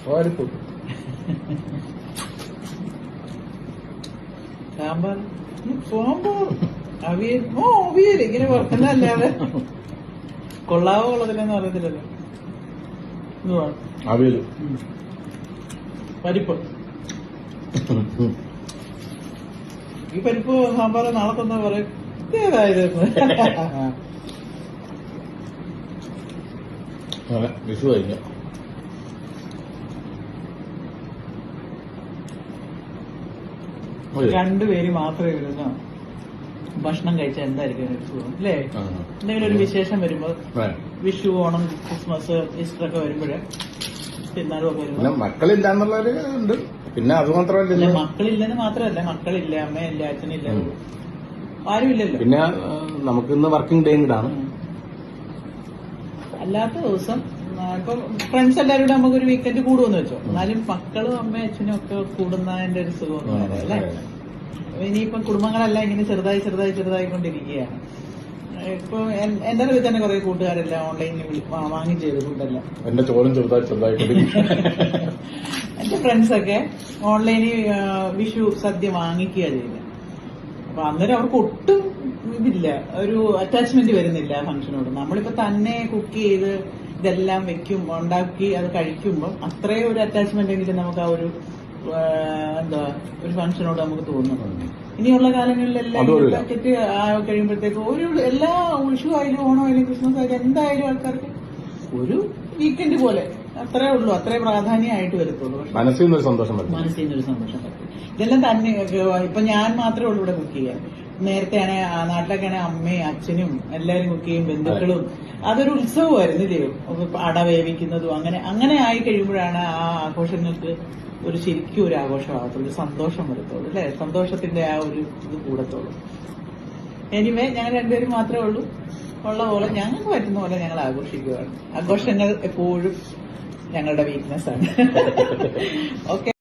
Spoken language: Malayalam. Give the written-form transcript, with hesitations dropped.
പരിപ്പ് സാമ്പാർ അവിയൽ അവിയൽ ഇങ്ങനെ പുറത്തുനിന്നല്ലാതെ കൊള്ളാവോ ഉള്ളതില്ലെന്ന് അറിയത്തില്ലല്ലോ. അവിയൽ പരിപ്പ് ഈ പരിപ്പ് സാമ്പാർ നാളെ തന്നെ പറയും ഏതായിരുന്നു. വിഷു കഴിഞ്ഞു. രണ്ടുപേര് മാത്രമേ വരുന്ന ഭക്ഷണം കഴിച്ചാൽ എന്തായിരിക്കും ഒരു സുഖം അല്ലേ? എന്തെങ്കിലും ഒരു വിശേഷം വരുമ്പോ വിഷു, ഓണം, ക്രിസ്മസ്, ഈസ്റ്റർ ഒക്കെ വരുമ്പോഴേ പെരുന്നാളും ഒക്കെ വരുമ്പോ മക്കളില്ലാന്നുള്ളവര് ഉണ്ട്. പിന്നെ അത് മാത്രമല്ല, മക്കളില്ലെന്ന് മാത്രമല്ല, മക്കളില്ല, അമ്മയില്ല, അച്ഛനില്ല, ആരുമില്ലല്ലോ. പിന്നെ നമുക്ക് ഇന്ന് വർക്കിംഗ് ഡേ കൂടാണ്. അല്ലാത്ത ദിവസം ഇപ്പൊ ഫ്രണ്ട്സ് എല്ലാവരും കൂടെ നമുക്കൊരു വീക്കെൻഡ് കൂടുമെന്ന് വെച്ചോ, എന്നാലും മക്കളും അമ്മയും അച്ഛനും ഒക്കെ കൂടുന്നതിന്റെ ഒരു സുഖം അല്ലേ? ഇനിയിപ്പം കുടുംബങ്ങളെല്ലാം ഇങ്ങനെ ചെറുതായിക്കൊണ്ടിരിക്കുകയാണ്. ഇപ്പൊ എന്റെ അറിവിൽ തന്നെ കുറെ കൂട്ടുകാരെല്ലാം ഓൺലൈനിൽ വാങ്ങിച്ചത് ഫുഡെല്ലാം. എന്റെ ചോറും ചെറുതായിക്കൊണ്ടിരിക്കുക. എന്റെ ഫ്രണ്ട്സൊക്കെ ഓൺലൈനിൽ വിഷു സദ്യ വാങ്ങിക്കുക ചെയ്ത്. അപ്പൊ അന്നേരം അവർക്ക് ഒട്ടും ഇതില്ല, ഒരു അറ്റാച്ച്മെന്റ് വരുന്നില്ല ഫംഗ്ഷനോട്. നമ്മളിപ്പോ തന്നെ കുക്ക് ചെയ്ത് ഇതെല്ലാം വെക്കും, ഉണ്ടാക്കി അത് കഴിക്കുമ്പോൾ അത്രയും ഒരു അറ്റാച്ച്മെന്റ് എങ്കിലും നമുക്ക് ആ ഒരു എന്താ ഒരു ഫംഗ്ഷനോട് നമുക്ക് തോന്നുന്നുണ്ട്. ഇനിയുള്ള കാലങ്ങളിലെല്ലാം പാക്കറ്റ് കഴിയുമ്പോഴത്തേക്ക് ഒരു എല്ലാ വിഷു ആയാലും ഓണം ആയാലും ക്രിസ്മസ് ആയാലും എന്തായാലും ആൾക്കാർക്ക് ഒരു വീക്കെൻഡ് പോലെ അത്രേ ഉള്ളൂ, അത്രേ പ്രാധാന്യമായിട്ട് വരത്തുള്ളൂ. മനസ്സിൽ നിന്നൊരു സന്തോഷം പറ്റും. ഇതെല്ലാം തന്നെ ഇപ്പൊ ഞാൻ മാത്രമേ ഉള്ളൂ ഇവിടെ കുക്ക് ചെയ്യാൻ. നേരത്തെയാണെ നാട്ടിലൊക്കെയാണെ അമ്മയും അച്ഛനും എല്ലാവരും കുക്ക് ചെയ്യും, ബന്ധുക്കളും. അതൊരു ഉത്സവമായിരുന്നു ഇല്ലയോ? അട വേവിക്കുന്നതും അങ്ങനെ ആയി കഴിയുമ്പോഴാണ് ആ ആഘോഷങ്ങൾക്ക് ഒരു ശരിക്കും ഒരു ആഘോഷമാകത്തുള്ളൂ, സന്തോഷം വരത്തുള്ളൂ അല്ലെ? സന്തോഷത്തിന്റെ ആ ഒരു ഇത് കൂടത്തുള്ളൂ. എനിവേ ഞങ്ങൾ രണ്ടുപേരും മാത്രമേ ഉള്ളൂ. ഉള്ള പോലെ ഞങ്ങൾക്ക് പറ്റുന്ന പോലെ ഞങ്ങൾ ആഘോഷിക്കുകയാണ്. ആഘോഷങ്ങൾ എപ്പോഴും ഞങ്ങളുടെ വീക്ക്നെസ് ആണ്. ഓക്കെ.